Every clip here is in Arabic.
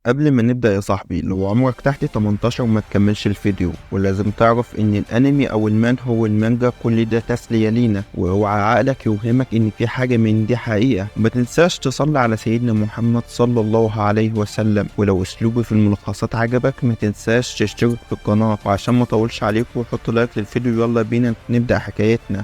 قبل ما نبدأ يا صاحبي، لو عمرك تحت 18 ما تكملش الفيديو، ولازم تعرف ان الانمي او المانهو والمانجا كل ده تسلية لينا، واوعى عقلك يوهمك ان في حاجة من دي حقيقة. ما تنساش تصلي على سيدنا محمد صلى الله عليه وسلم، ولو اسلوبي في الملخصات عجبك ما تنساش تشترك في القناة. وعشان ما اطولش عليكم وحط لايك للفيديو، يلا بينا نبدأ حكايتنا.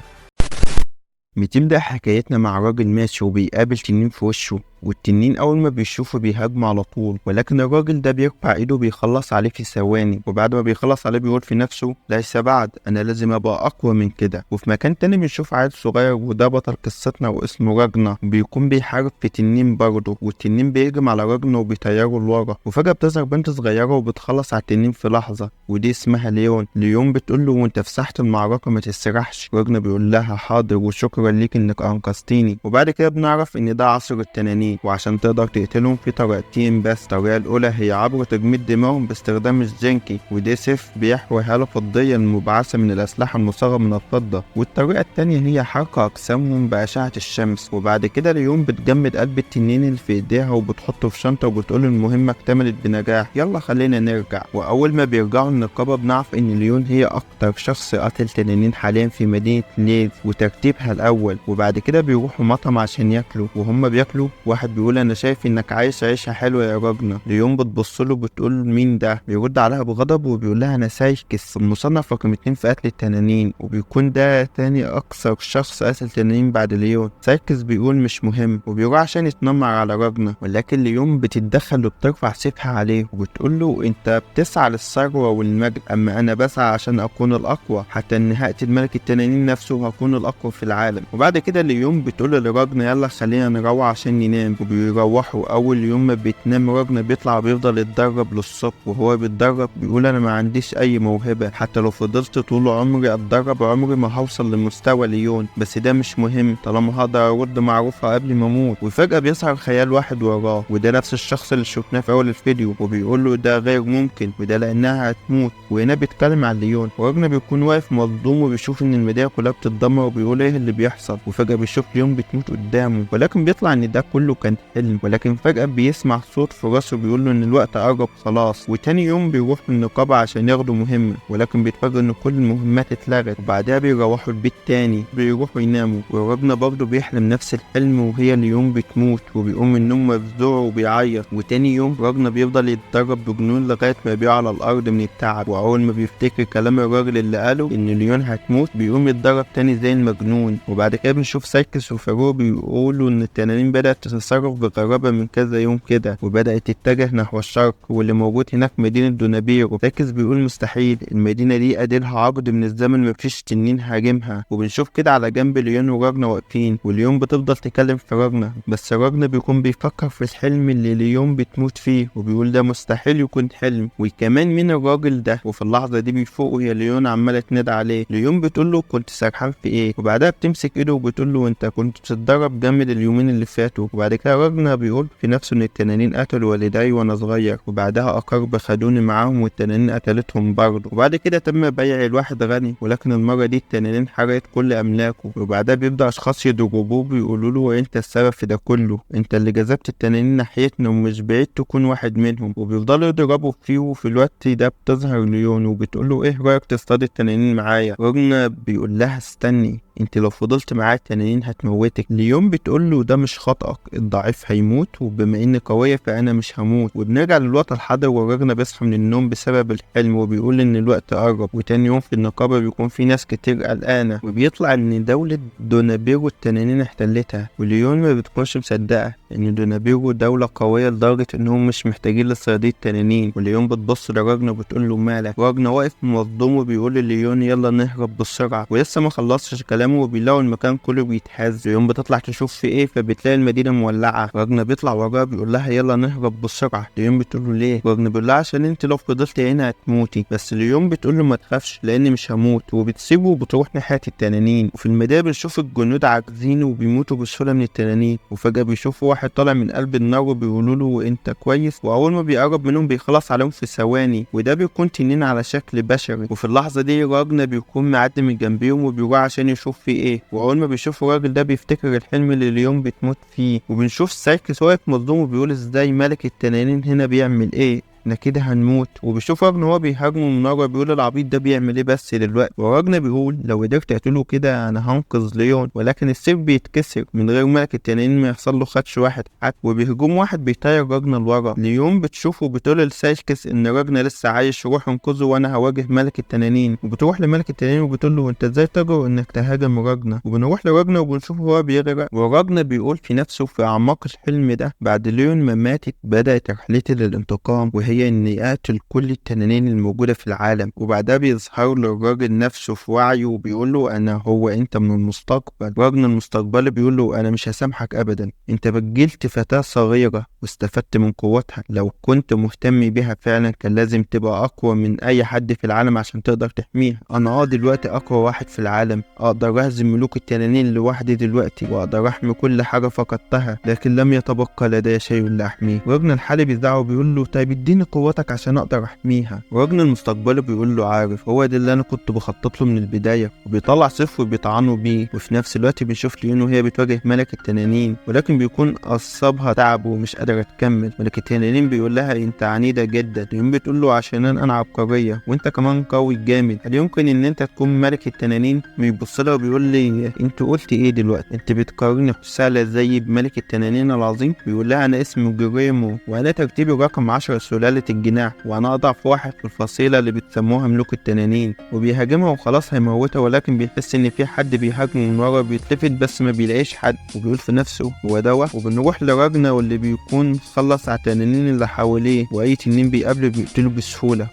بتبدأ حكايتنا مع راجل ماشي وبيقابل تنين في وشه، والتنين أول ما بيشوفه بيهاجمه على طول، ولكن الراجل ده بيرفع إيده بيخلص عليه في ثواني، وبعد ما بيخلص عليه بيقول في نفسه ليس بعد، أنا لازم أبقى أقوى من كده. وفي مكان تاني بنشوف عيل صغير وده بطل قصتنا واسمه راجنا، بيكون بيحارب في تنين برضه، والتنين بيهجم على راجنا وبيطيره لورا، وفجأة بتظهر بنت صغيرة وبتخلص على التنين في لحظة، ودي اسمها ليون. ليون بتقول له وانت في ساحة المعركة ما تسرحش. راجنا بيقول لها حاضر وشكرا ليك انك انقذتيني. وبعد كده بنعرف ان ده عصر التنانين، وعشان تقدر تقتلهم في طريقتين بس. الطريقة الأولى هي عبر تجميد دماغهم باستخدام الزنكي، ودي سيف بيحوي هالة فضية المبعثة من الأسلحة المصاغة من الفضة، والطريقة التانية هي حرق أجسامهم بأشعة الشمس. وبعد كده ليون بتجمد قلب التنين اللي في إيديها وبتحطه في شنطة وبتقول المهمة اكتملت بنجاح، يلا خلينا نرجع. وأول ما بيرجعوا النقابة بنعرف إن ليون هي أكتر شخص قتل تنانين حاليا في مدينة ليل وترتيبها الأول. وبعد كده بيروحوا مطعم عشان ياكلوا، وهم بياكلوا واحد بيقول أنا شايف إنك عايش عيشة حلوة يا راجنا. ليون بتبصله بتقول مين ده؟ بيرد عليها بغضب وبيقول لها أنا سايكس، المصنف رقم 2 في قتل التنانين، وبيكون ده تاني أكثر شخص قتل تنانين بعد ليون. سايكس بيقول مش مهم وبيروح عشان يتنمر على راجنا، ولكن ليون بتتدخل وبترفع سيفها عليه وبتقول له أنت بتسعى للثروة والمجد، أما أنا بسعى عشان أكون الأقوى، حتى إن هقتل ملك التنانين نفسه وهكون الأقوى في العالم. وبعد كده ليون بتقول لراجنا يلا خلينا نروح عشان ننام، وبيروحوا. أول يوم ما بيتنام راجنا بيطلع بيفضل يتدرب للصبح، وهو بيتدرب بيقول أنا ما عنديش أي موهبة، حتى لو فضلت طول عمري أتدرب عمري ما هوصل لمستوى ليون، بس ده مش مهم طالما هقدر أرد معروفها قبل ما أموت. وفجأة بيظهر خيال واحد وراه، وده نفس الشخص اللي شفناه في أول الفيديو، وبيقول له ده غير ممكن وده لأنها هتموت. وهنا بيتكلم عن ليون، وراجنا بيكون واقف مصدوم وبيشوف إن المدينة كلها بتتدمر وبيقول إيه اللي بيحصل. وفجأة بيشوف ليون بتموت قدامه، ولكن بيطلع إن ده كله كان حلم. ولكن فجأة بيسمع صوت في راسه بيقول له إن الوقت قرب خلاص. وتاني يوم بيروح النقابة عشان ياخدوا مهمة، ولكن بيتفاجئ إن كل المهمات اتلغت. وبعدها بيروحوا البيت تاني بيروحوا يناموا، وراجنا برضه بيحلم نفس الحلم وهي ليون بتموت، وبيقوم من النوم مفزوع وبيعيط. وتاني يوم راجنا بيفضل يتدرب بجنون لغاية ما بيقع على الأرض من التعب، وأول ما بيفتكر كلام الراجل اللي قاله إن ليون هتموت بيقوم يتدرب تاني زي المجنون. وبعد كده بنشوف سايكس وفاروق بيقولوا إن التنانين بدأت تتصرف بغرابة من كذا يوم كده، وبدأت تتجه نحو الشرق، واللي موجود هناك مدينة دونابيرو. سايكس بيقول مستحيل، المدينة دي أديلها عقد من الزمن مفيش تنين هاجمها. وبنشوف كده على جنب ليون وراجنا واقفين، وليون بتفضل تكلم في راجنا، بس راجنا بيكون بيفكر في الحلم اللي ليون بتموت فيه، وبيقول ده مستحيل يكون حلم، وكمان مين الراجل ده؟ وفي اللحظة دي بيفوق وهي ليون عمالة تنادى عليه. ليون بتقول له كنت سرحان في ايه؟ وبعدها بتمسك ايده وبتقول له انت كنت بتتدرب جامد اليومين اللي فاتوا. وبعد كده راجنا بيقول في نفسه ان التنانين قتلوا والدي وانا صغير، وبعدها اقارب خدوني معاهم والتنانين قتلتهم برضه. وبعد كده تم بيع الواحد غني، ولكن المرة دي التنانين حرقت كل املاكه. وبعدها بيبدأ اشخاص يضربوه بيقولوا له انت السبب في ده كله، انت اللي جذبت التنانين ناحيتنا ومش بعيد تكون واحد منهم. وبيفضلوا يضربوا فيه، وفي الوقت ده بتظهر ليون وبتقول له ايه رايك تصطاد التنانين معايا؟ راجنا بيقول لها استني، انت لو فضلت معايا التنانين هتموتك. ليون بتقول له ده مش خطأك، الضعيف هيموت وبما اني قوية فانا مش هموت. وبنرجع للوقت الحاضر وراجنا بيصحى من النوم بسبب الحلم وبيقول ان الوقت قرب. وتاني يوم في النقابة بيكون في ناس كتير قلقانة، وبيطلع ان دولة دونابيرو التنانين احتلتها، وليون ما بتكونش مصدقة ان دونابيرو دولة قوية لدرجة انهم مش محتاجين لصيادية تنانين. وليون بتبص لراجنا وبتقول له مالك؟ راجنا واقف مصدوم وبيقول لليون يلا نهرب بسرعة، ولسه ما خلصش كلامه وبيلاقوا المكان كله بيتهز. ليون بتطلع تشوف في ايه فبتلاقي المدينة مولعة. راجنا بيطلع وراها بيقول لها يلا نهرب بسرعة. ليون بتقول له ليه؟ راجنا بيقول لها عشان انت لو فضلت هنا هتموتي. بس ليون بتقول له ما تخافش لاني مش هموت، وبتسيبه وبتروح ناحية التنانين. وفي المدينة بنشوف الجنود عاجزين وبيموتوا بسهولة من التنانين، وفجأة بيشوفوا واحد طالع من قلب النار وبيقولوا له انت كويس، واول ما بيقرب منهم بيخلص عليهم في ثواني، وده بيكون تنين على شكل بشري. وفي اللحظة دي راجنا بيكون معدي من جنبيهم وبيروح عشان يشوف بيشوف فيه ايه. واول ما بيشوف الراجل ده بيفتكر الحلم اللي ليون بتموت فيه. وبنشوف سايكس واقف مصدوم وبيقول ازاي ملك التنانين هنا بيعمل ايه، احنا كده هنموت. وبيشوف راجنا هو بيهاجمه من ورا بيقول العبيط ده بيعمل ايه بس دلوقتي. وراجنا بيقول لو قدرت اقتله كده انا هنقذ ليون، ولكن السيف بيتكسر من غير ملك التنانين ما يحصل له خدش واحد حتى. وبيهجوم واحد بيطير راجنا لورا. ليون بتشوفه بتقول لسايكس ان راجنا لسه عايش، روح انقذه وانا هواجه ملك التنانين. وبتروح لملك التنانين وبتقول له انت ازاي تجرؤ انك تهاجم راجنا. وبنروح لراجنا وبنشوفه هو بيغرق. وراجنا بيقول في نفسه في اعماق الحلم ده بعد ليون ما ماتت بدأت رحلتي للانتقام، وهي اني اقتل كل التنانين الموجودة في العالم. وبعدها بيظهر له الراجل نفسه في وعيه وبيقول له انا هو انت من المستقبل. راجل المستقبل بيقول له انا مش هسامحك ابدا، انت بجلت فتاة صغيرة واستفدت من قوتها، لو كنت مهتم بيها فعلا كان لازم تبقى اقوى من اي حد في العالم عشان تقدر تحميها. انا دلوقتي اقوى واحد في العالم، اقدر اهزم ملوك التنانين لوحدي دلوقتي، واقدر احمي كل حاجة فقدتها، لكن لم يتبقى لدي شيء لاحميه. راجل الحالي بيزعق وبيقول له طيب اديني قوتك عشان اقدر احميها. راجل المستقبل بيقول له عارف هو ده اللي انا كنت بخطط له من البداية. وبيطلع سيف وبيطعنه بيه. وفي نفس الوقت بنشوف ليون وهي بتواجه ملك التنانين، ولكن بيكون اصابها تعب ومش قادرة تكمل. ملك التنانين بيقول لها انت عنيدة جدا. ليون بتقول له عشان انا عبقرية وانت كمان قوي جامد، هل يمكن ان انت تكون ملك التنانين؟ بيبص لها وبيقول لي انت قلت ايه دلوقتي؟ انت بتقارني سهلة زي بملك التنانين العظيم؟ بيقول لها انا اسمي جريمو وانا ترتيبي رقم 10 سلالة الجناح، وانا اضعف واحد في الفصيلة اللي بتسموها ملوك التنانين. وبيهاجمها وخلاص هيموتها، ولكن بيحس ان في حد بيهاجمه من ورا، بيتلفت بس ما بيلاقيش حد وبيقول في نفسه هو دوت. وبنروح لراجنا واللي بيكون خلص على التنانين اللي حواليه، واي تنين بيقابله بيقتله بسهولة.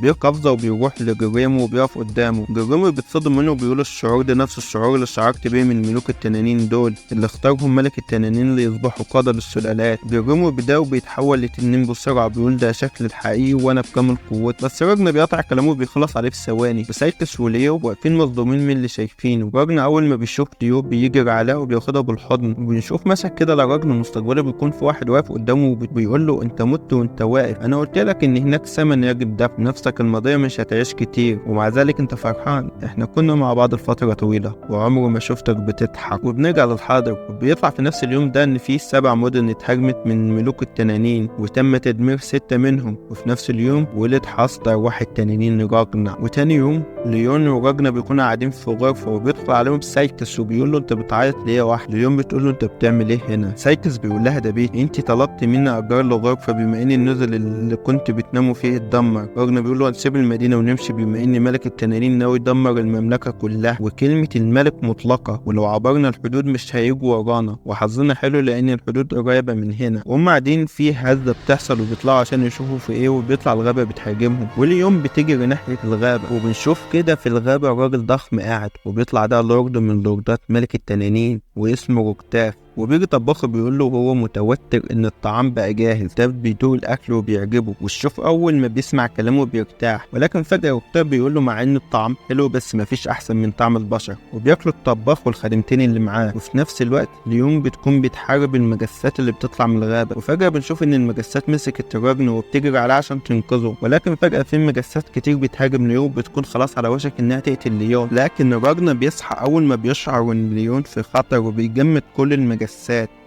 بيقفز وبيروح لجريمو وبيقف قدامه. جريمو بيتصدم منه وبيقول الشعور ده نفس الشعور اللي شعرت بيه من ملوك التنانين دول اللي اختارهم ملك التنانين اللي يصبحوا قادة للسلالات. جريمو بدا وبيتحول لتنين بسرعة، بيقول ده شكل الحقيقي وانا بكامل قوتي. بس راجنا بيقطع كلامه وبيخلص عليه في ثواني. وسايكس وليو واقفين مصدومين من اللي شايفينه. راجنا اول ما بيشوف ليو بيجري عليه وبياخدها بالحضن. وبنشوف مشهد كده لراجنا المستقبلي بيكون في واحد واقف قدامه وبيقول له انت مت وانت واقف، انا قلت لك ان هناك ثمن يجب دفع، نفسك الماضية مش هتعيش كتير ومع ذلك انت فرحان. احنا كنا مع بعض لفترة طويلة وعمره ما شفتك بتضحك. وبنرجع للحاضر وبيطلع في نفس اليوم ده ان في 7 مدن اتهاجمت من ملوك التنانين وتم تدمير 6 منهم. وفي نفس اليوم ولد حصدر واحد تنانين راجنا. وتاني يوم ليون وراجنا بيكونوا قاعدين في غرفة وبيدخل عليهم سايكس وبيقول له انت بتعيط ليه يا واحد؟ ليون بتقول له انت بتعمل ايه هنا؟ سايكس بيقول لها ده بيت، انت طلبت مني اجر له غرفة بما ان النزل اللي كنت بتناموا فيه اتدمر. راجنا بيقول له هنسيب المدينة ونمشي بما ان ملك التنانين ناوي يدمر المملكة كلها، وكلمة الملك مطلقة، ولو عبرنا الحدود مش هيجوا ورانا، وحظنا حلو لان الحدود قريبة من هنا. وهم قاعدين في هزة بتحصل وبيطلعوا عشان يشوفوا في ايه، وبيطلع الغابة بتهاجمهم. واليوم بتجري ناحية الغابة وبنشوف كده في الغابة راجل ضخم قاعد، وبيطلع ده لورد من لوردات ملك التنانين واسمه روكتاف. وبيجي طباخ بيقول له هو متوتر ان الطعام بقى جاهز. ده بيدوق الاكل وبيعجبه، والشيف اول ما بيسمع كلامه بيرتاح، ولكن فجأة روكتاف بيقول له مع ان الطعام حلو بس مفيش احسن من طعم البشر. وبياكلوا الطباخ والخادمتين اللي معاه. وفي نفس الوقت ليون بتكون بتحارب المجسات اللي بتطلع من الغابة. وفجأة بنشوف ان المجسات مسكت راجنا وبتجري عليه عشان تنقذه، ولكن فجأة في مجسات كتير بتهاجم ليون بتكون خلاص على وشك انها تقتل ليون. لكن راجنا بيصحى اول ما بيشعر ان ليون في خطر وبيجمد كل المجسات.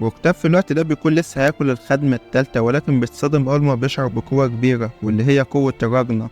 وروكتاف في الوقت ده بيكون لسه هياكل الخدمة التالتة، ولكن بيتصدم اول ما بيشعر بقوة كبيرة واللي هي قوة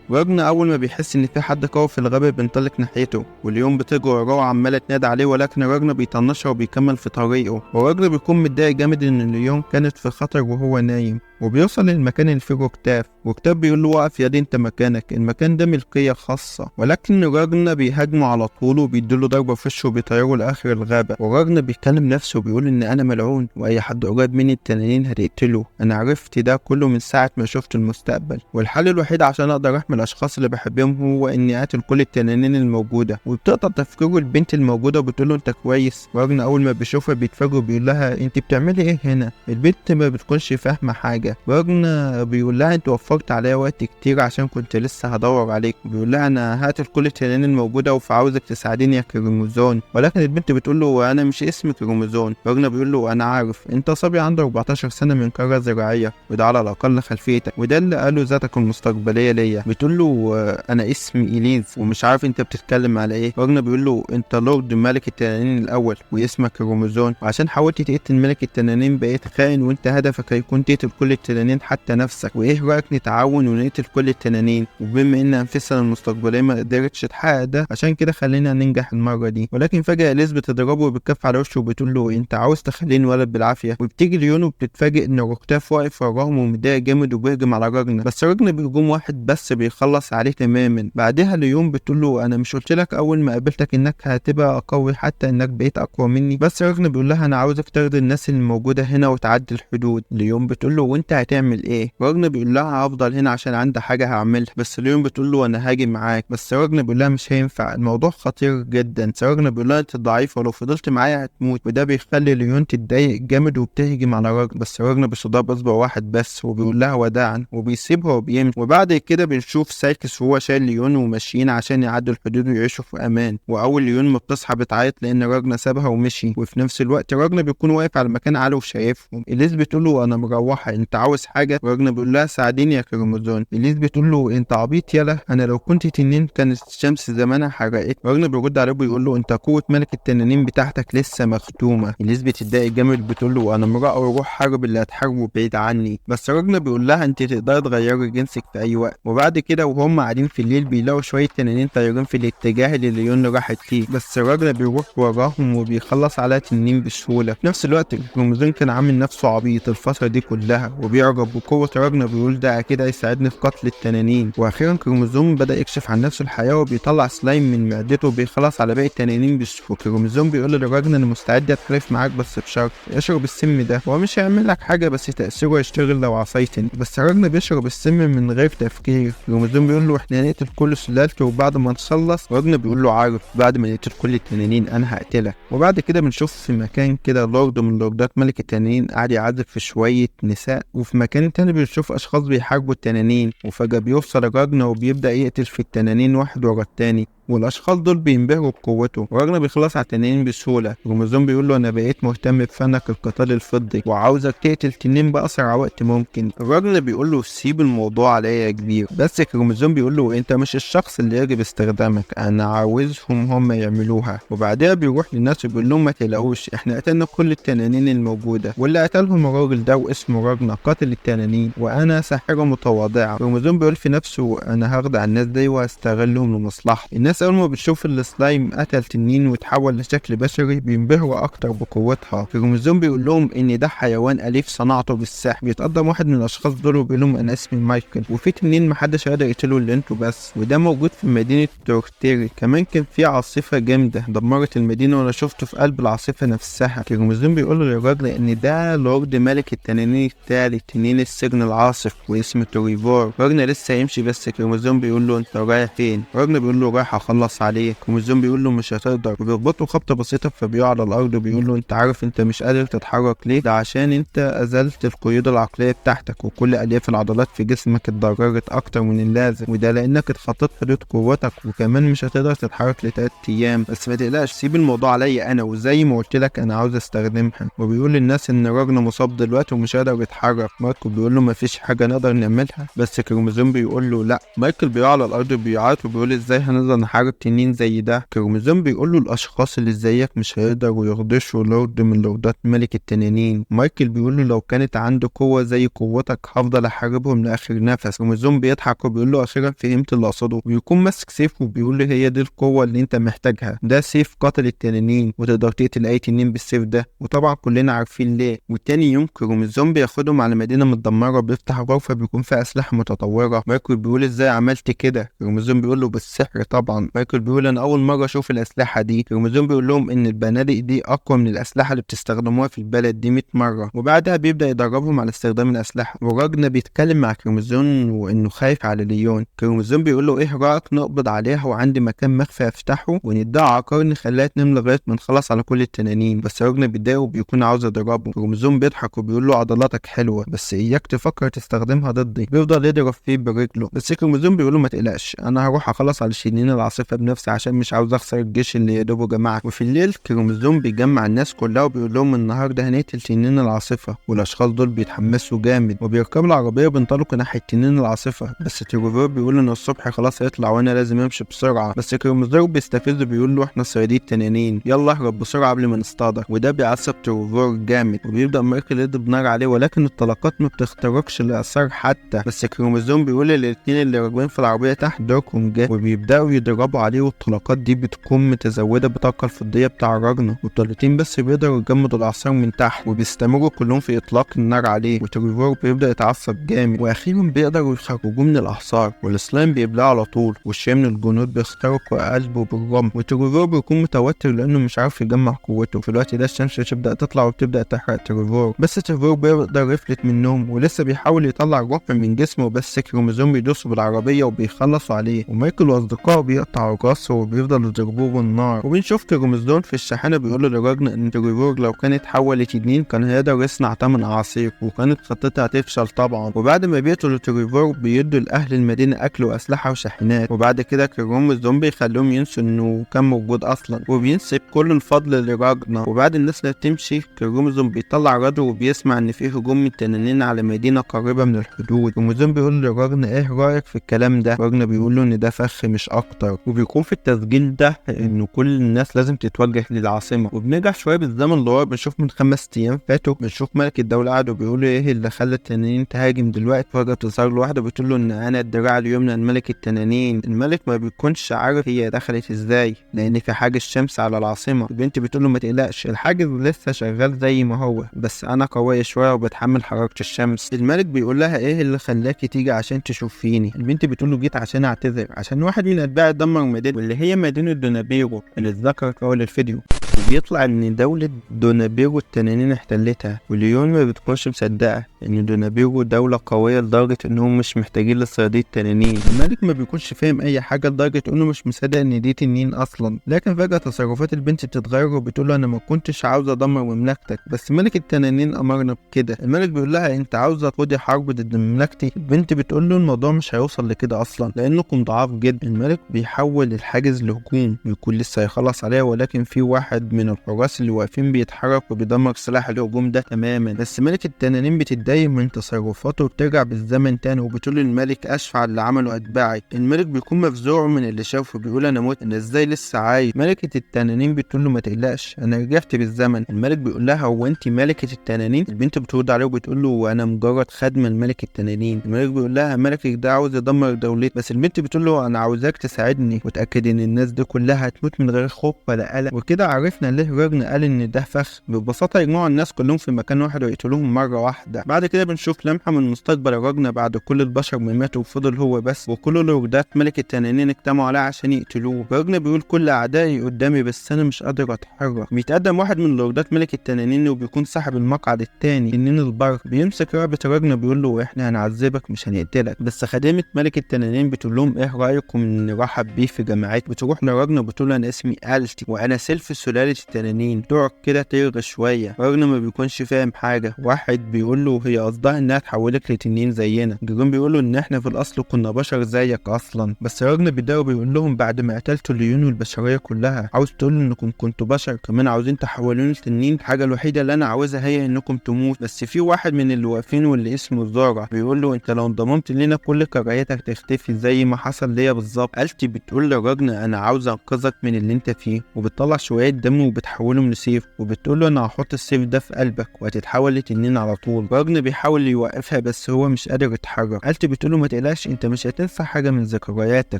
راجنا اول ما بيحس ان في حد قوي في الغابة بينطلق ناحيته، واليوم بتجري وراه وعمالة تنادي عليه، ولكن راجنا بيطنشها وبيكمل في طريقه. وراجنا بيكون متضايق جامد ان ليون كانت في خطر وهو نايم. وبيوصل للمكان اللي فيه روكتاف. روكتاف بيقول له وقف يا دي انت مكانك، المكان ده ملكية خاصة. ولكن راجنا بيهاجمه على طول وبيديله ضربة في وشه وبيطيره لاخر الغابة. وراجنا بيكلم نفسه وبيقول ان انا ملعون واي حد قريب مني التنانين هتقتله. انا عرفت ده كله من ساعة ما شفت المستقبل، والحل الوحيد عشان اقدر احمي الاشخاص اللي بحبهم هو اني اقتل كل التنانين الموجودة. وبتقطع تفكيره البنت الموجودة وبتقول له انت كويس. راجنا اول ما بيشوفها بيتفاجئ وبيقول لها انت بتعملي ايه هنا؟ البنت ما بتكونش فاهمة حاجة حاجة. راجنا بيقول لها انت وفرت عليا وقت كتير عشان كنت لسه هدور عليك، بيقول لها انا هقتل كل التنانين الموجودة وعاوزك تساعديني يا كروموزون. ولكن البنت بتقول له انا مش اسمي كروموزون. راجنا بيقول له انا عارف انت صبي عنده 14 سنة من قارة زراعية وده على الاقل خلفيتك، وده اللي قاله ذاتك المستقبلية ليا. بتقول له انا اسمي إليز ومش عارف انت بتتكلم على ايه. راجنا بيقول له انت لورد ملك التنانين الاول واسمك كروموزون، وعشان حاولت تقتل ملك التنانين بقيت خائن، وانت هدفك هيكون تقتل كل التنانين حتى نفسك. وايه رايك نتعاون ونقتل كل التنانين؟ وبما ان انفسنا المستقبليه ما قدرتش تحقق ده، عشان كده خلينا ننجح المره دي. ولكن فجاه إليز بتضربه وبتكف على وشه وبتقول له انت عاوز تخليني ولد بالعافيه. وبتيجي ليون وبتتفاجئ ان روكتاف واقف وراهم ومتضايق جامد وبيهجم على راجنا، بس راجنا بهجوم واحد بس بيخلص عليه تماما. بعدها ليون بتقول له انا مش قلت لك اول ما قابلتك انك هتبقى قوي حتى انك بقيت اقوى مني؟ بس راجنا بيقول لها انا عاوزك ترضي الناس اللي موجوده هنا وتعدي الحدود. ليون بتقول له وانت هتعمل ايه؟ راجنا بيقول لها هفضل هنا عشان عندي حاجه هعملها. بس ليون بتقول له انا هاجي معاك. بس راجنا بيقول لها مش هينفع، الموضوع خطير جدا. راجنا بيقول لها انت ضعيفه ولو فضلت معايا هتموت، وده بيخلي ليون تتضايق جامد وبتهجم على راجنا. بس راجنا بيصدها بصبع واحد بس وبيقول لها وداعا وبيسيبها وبيمشي. وبعد كده بنشوف سايكس وهو شايل ليون وماشيين عشان يعدوا الحدود ويعيشوا في امان. واول ليون ما بتصحى بتعيط لان راجنا سابها ومشي، وفي نفس الوقت راجنا بيكون واقف على مكان عالي وشايفهم. إليز بتقول له انا مروحه، انت عاوز حاجه؟ راجنا بيقول لها ساعديني يا كروموزون. إليز بتقول له انت عبيط يالا، انا لو كنت تنين كانت الشمس زمانها حرقت. راجنا بيرد عليه ويقول له انت قوه ملك التنانين بتاعتك لسه مختومه. إليز بتتضايق جامد بتقول له انا امراه وروح حرب اللي هتحاربه بعيد عني. بس راجنا بيقول لها انت تقدري تغيري جنسك في اي وقت. وبعد كده وهم قاعدين في الليل بيلاقوا شويه تنانين طايرين في الاتجاه اللي ليون راحت فيه، بس راجنا بيروح وراهم وبيخلص على تنين بسهوله. في نفس الوقت كروموزون كان عامل نفسه عبيط الفتره دي كلها وبيعجب بقوه راجنا، بيقول ده اكيد هيساعدني في قتل التنانين. واخيرا كروموزون بدا يكشف عن نفسه الحياه وبيطلع سلايم من معدته وبيخلص على باقي التنانين بسهوله. كروموزون بيقول لراجنا انا مستعد اتخلف معاك بس بشرط اشرب السم ده، هو مش هيعمل لك حاجه بس تاثيره يشتغل لو عصيتني. بس راجنا بيشرب السم من غير تفكير. كروموزون بيقول له احنا نقتل كل سلالته وبعد ما نخلص راجنا بيقول له عارف بعد ما نقتل كل التنانين انا هقتلك. وبعد كده بنشوف في مكان كده لورد من لوردات ملك التنانين قاعد يعذب في شويه نساء، وفي مكان تاني بنشوف اشخاص بيحاربوا التنانين. وفجاه بيوصل راجنا وبيبدا يقتل في التنانين واحد ورا التاني، والاشخاص دول بينبهروا بقوته. وراجنا بيخلص على التنين بسهوله. كروموزون بيقول له انا بقيت مهتم بفنك القتال الفضي وعاوزك تقتل تنين باسرع وقت ممكن. راجنا بيقول له سيب الموضوع عليا يا كبير. بس كروموزون بيقول له انت مش الشخص اللي يجب استخدامك، انا عاوزهم هم يعملوها. وبعدها بيروح للناس وبيقول لهم ما تقلقوش احنا قتلنا كل التنانين الموجوده، واللي قتلهم الراجل ده واسمه راجنا قاتل التنانين وانا ساحره متواضعه. كروموزون بيقول في نفسه انا هخدع الناس دي وهستغلهم لمصلحتي. الناس اول ما بتشوف السلايم قتل تنين وتحول لشكل بشري بينبهروا اكتر بقوتها. كروموزون بيقول لهم ان ده حيوان اليف صنعته بالسحر. بيتقدم واحد من الاشخاص دول وبيقول لهم انا اسمي مايكل وفي تنين محدش قادر يقتله الا انتوا بس، وده موجود في مدينه توركتيري. كمان كان في عاصفه جامده دمرت المدينه وانا شفته في قلب العاصفه نفسها. كروموزون بيقول للراجل ان ده لورد ملك التنانين التالي تنين السجن العاصف واسمه توريفور. راجنا لسه هيمشي بس كروموزون بيقول له انت رايح فين؟ راجنا بيقول له رايح اخلص عليه. كروموزون بيقول له مش هتقدر وبيخبطه خبطه بسيطه فبيقع على الارض وبيقول له انت عارف انت مش قادر تتحرك ليه؟ ده عشان انت ازلت القيود العقليه بتاعتك وكل الياف العضلات في جسمك اتضررت اكتر من اللازم، وده لانك اتخطيت حدود قوتك وكمان مش هتقدر تتحرك ل3 ايام. بس ما تقلقش سيب الموضوع عليا انا، وزي ما قلت لك انا عاوز استخدمها. وبيقول للناس ان راجنا مصاب دلوقتي ومش قادر يتحرك. مايكل بيقول له مفيش حاجه نقدر نعملها، بس كروموزون بيقول له لا. مايكل بيقع على الارض وبيعيط وبيقول ازاي هنقدر نحارب تنين زي ده؟ كروموزون بيقول له الاشخاص اللي زيك مش هيقدروا يخدشوا لورد من لوردات ملك التنانين. مايكل بيقول له لو كانت عنده قوه زي قوتك هفضل احاربهم لاخر نفس. كروموزون بيضحك وبيقول له اخيرا فهمت اللي اقصده، ويكون ماسك سيف وبيقول له هي دي القوه اللي انت محتاجها، ده سيف قاتل التنانين وتقدر تقتل اي تنين بالسيف ده. وطبعا كلنا عارفين ليه. وتاني يوم كروموزون بياخدهم على مدينه متدمره وبيفتح غرفه بيكون فيها اسلحه متطوره. مايكل بيقول ازاي عملت كده؟ كروموزون بيقول له بالسحر طبعا، العالم. مايكل بيقول انا اول مره اشوف الاسلحه دي. كروموزوم بيقول لهم ان البنادق دي اقوى من الاسلحه اللي بتستخدموها في البلد دي 100 مره، وبعدها بيبدا يدربهم على استخدام الاسلحه. وراجنا بيتكلم مع كروموزوم وانه خايف على ليون. كروموزوم بيقول له ايه رايك نقبض عليها وعندي مكان مخفي افتحه وندعي عقار نخليها تنام لغايه ما نخلص على كل التنانين. بس راجنا بيتضايق وبيكون عاوز يضربه. كروموزوم بيضحك وبيقول له عضلاتك حلوه بس اياك تفكر تستخدمها ضدي. بيفضل يضرب فيه برجله، بس كروموزوم بيقول له ما تقلقش انا هروح اخلص على تنين العاصفه بنفسي عشان مش عاوز اخسر الجيش اللي يا دوبه جمعك. وفي الليل كروموزوم بيجمع الناس كلها وبيقول لهم النهارده هنقتل تنين العاصفه، والاشخاص دول بيتحمسوا جامد وبيركبوا العربيه وبينطلقوا ناحيه تنين العاصفه. بس تريفور بيقول ان الصبح خلاص هيطلع وانا لازم امشي بسرعه. بس كروموزوم بيستفز بيقول له احنا صيادين تنانين، يلا اهرب بسرعه قبل ما نصطادك. وده بيعصب تريفور جامد وبيبدا مايكل يضرب نار عليه، ولكن الطلقات ما بتخترقش الاثار حتى. بس كروموزوم بيقول للاثنين اللي راكبين في العربيه تحت دوركم جه، وبيبداوا يضربوا عليه والطلقات دي بتكون متزوده بالطاقه الفضيه بتاع راجنا. والطلقتين بس بيقدروا يجمدوا الاعصار من تحت وبيستمروا كلهم في اطلاق النار عليه. وتريفور بيبدا يتعصب جامد واخيرا بيقدروا يخرجوه من الاحصار، والسلايم بيبلعه على طول والشيء من الجنود بيخترقوا قلبه بالرمل. وتريفور بيكون متوتر لانه مش عارف يجمع قوته. في الوقت ده الشمس تبدا تطلع وبتبدا تحرق تريفور، بس تريفور بيقدر يفلت من النوم ولسه بيحاول يطلع الروح من جسمه، بس كروموزوم بيدوسوا بالعربيه وبيخلصوا عليه. ومايكل واصدقائه بيقطعوا راسه وبيفضلوا يضربوه بالنار. وبنشوف كروموزوم في الشاحنه بيقول لراجنا ان تريفور لو كان اتحول لتنين كان هيقدر يصنع 8 اعاصير، وكانت خطتها هتفشل طبعا. وبعد ما بيقتلوا تريفور بيدوا لاهل المدينه اكل واسلحه وشاحنات، وبعد كده كروموزوم بيخليهم ينسوا انه كان موجود اصلا وبينسب كل الفضل لراجنا. وبعد الناس اللي تمشي كروموزوم بيطلع راديو وبيسمع ان في هجوم من تنانين على مدينه قريبه من الحدود. كروموزوم بيقول لراجنا ايه رايك في الكلام ده؟ راجنا بيقول له ان ده فخ مش اكتر. وبيكون في التسجيل ده انه كل الناس لازم تتوجه للعاصمه. وبنرجع شويه بالزمن لورا بنشوف من 5 ايام فاتوا بنشوف ملك الدوله قاعد وبيقول له ايه اللي خلى التنانين تهاجم دلوقتي. فجاه بتظهر له واحده بتقول له ان انا الدراع اليمنى لملك التنانين. الملك ما بيكونش عارف هي دخلت ازاي لان في حاجز شمس على العاصمه. البنت بتقول له ما تقلقش الحاجز لسه شغال زي ما هو، بس انا قويه شويه وبتحمل حراره الشمس. الملك بيقول لها ايه اللي خلاكي تيجي عشان تشوفيني؟ البنت بتقول له جيت عشان اعتذر عشان واحد من اتباعي دمر مدينه واللي هي مدينه دونابيرو اللي اتذكرت في اول الفيديو. وبيطلع ان دولة دونابيرو التنانين احتلتها، وليون ما بتكونش مصدقة ان دونابيرو دولة قوية لدرجة انهم مش محتاجين لصيادين التنانين. الملك ما بيكونش فاهم اي حاجة لدرجة انه مش مصدق ان دي تنين اصلا. لكن فجأة تصرفات البنت بتتغير وبتقول له انا ما كنتش عاوزة ادمر مملكتك بس ملك التنانين امرنا بكده. الملك بيقول لها انت عاوزة تخوضي حرب ضد مملكتي؟ البنت بتقول له الموضوع مش هيوصل لكده اصلا لانكم ضعاف جدا. الملك بيحول الحاجز لهجوم بيكون لسه هيخلص عليها، ولكن في واحد من الحراس اللي واقفين بيتحرك وبيدمر سلاح الهجوم ده تماما. بس ملك التنانين بتتضايق من تصرفاته وبترجع بالزمن تاني وبتقول للملك اشفع اللي عمله اتباعي. الملك بيكون مفزوع من اللي شافه بيقول انا موت، انا ازاي لسه عايش؟ ملكة التنانين بتقول له ما تقلقش انا رجعت بالزمن. الملك بيقول لها هو انت ملكة التنانين؟ البنت بترد عليه وبتقول له انا مجرد خادمة لملك التنانين. الملك بيقول لها ملكك ده عاوز يدمر دولتي، بس البنت بتقول له انا عاوزاك تساعدني وتاكد ان الناس دي كلها هتموت من غير خوف ولا قلق. وكده عرفنا ليه راجنا قال ان ده فخ. ببساطه يجمعوا الناس كلهم في مكان واحد ويقتلوهم مره واحده. بعد كده بنشوف لمحه من مستقبل راجنا بعد كل البشر ما ماتوا وفضل هو بس، وكل لوردات ملك التنانين اجتمعوا عليه عشان يقتلوه. راجنا بيقول كل اعدائي قدامي بس انا مش قادر اتحرك. بيتقدم واحد من لوردات ملك التنانين وبيكون صاحب المقعد التاني تنين البرق، بيمسك رقبه راجنا بيقول له احنا هنعذبك مش هنقتلك. بس خادمه ملك التنانين بتقول لهم ايه رايكم نرحب بيه في جماعات. بتروح لراجنا بتقول انا اسمي التي وانا سلف سلاله التنانين. تقعد كده ترغي شويه. راجنا ما بيكونش فاهم حاجه. واحد بيقول له هي قصدها انها تحولك لتنين زينا. جيجون بيقول له ان احنا في الاصل كنا بشر زيك اصلا. بس راجنا بيبداوا بيقول لهم بعد ما قتلتوا ليون والبشريه كلها عاوز تقول انكم كنتوا بشر كمان عاوزين تحولوني لتنين؟ الحاجه الوحيده اللي انا عاوزها هي انكم تموت. بس في واحد من اللي واقفين واللي اسمه زارا بيقول له انت لو انضممت لنا كل كراهيتك تختفي زي ما حصل ليا بالظبط. التي بتقول لراجنا انا عاوز انقذك من اللي انت فيه، وبتطلع شويه دم وبتحولهم لسيف، وبتقول له انا هحط السيف ده في قلبك وهتتحول لتنين على طول. راجنا بيحاول يوقفها بس هو مش قادر يتحرك. التي بتقول له ما تقلقش انت مش هتنسى حاجه من ذكرياتك.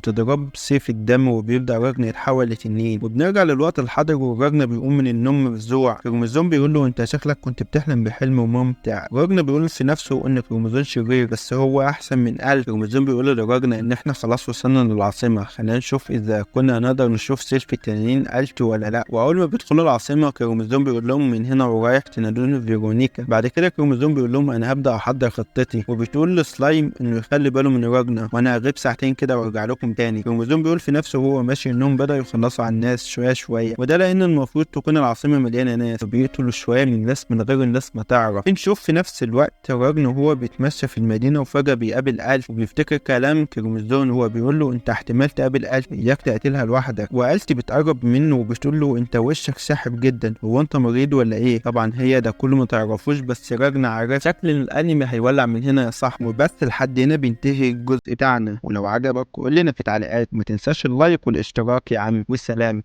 تضرب سيف الدم وبيبدا راجنا يتحول لتنين. وبنرجع للوقت الحاضر وراجنا بيقوم من النوم مفزوع. كروموزوم بيقول له انت شكلك كنت بتحلم بحلم ممتع. راجنا بيقول في نفسه ان كروموزوم شرير بس هو احسن من الف. كروموزوم بيقول لراجنا ان احنا خلاص وصلنا للعاصمه، خلينا نشوف اذا كنا نقدر نشوف سيلفي تانيين قالته ولا لا. واول ما بيدخلوا العاصمه كروموزوم بيقول لهم من هنا ورايح تنادوني فيرونيكا. بعد كده كروموزوم بيقول لهم انا هبدا احضر خطتي، وبتقول لسلايم انه يخلي باله من راجنا وانا هغيب ساعتين كده وارجع لكم تاني. كروموزوم بيقول في نفسه وهو ماشي انهم بداوا يخلصوا على الناس شويه شويه، وده لان المفروض تكون العاصمه مليانه ناس وبيقتلوا شويه من الناس من غير الناس ما تعرف. بنشوف في نفس الوقت راجنا وهو بيتمشى في المدينه وفجاه بيقابل ألف وبيفتكر كلام كروموزوم. هو بيقول له انت احتمال تقابل ألف، اياك تقتلها لوحدك. وألتي بتقرب منه وبتقول له انت وشك ساحب جدا، هو انت مريض ولا ايه؟ طبعا هي ده كله ما تعرفوش، بس راجنا عارف. شكل الانمي هيولع من هنا يا صاحبي. وبس لحد هنا بينتهي الجزء بتاعنا، ولو عجبك قول لنا في التعليقات. ما تنساش اللايك والاشتراك يا عم، والسلام.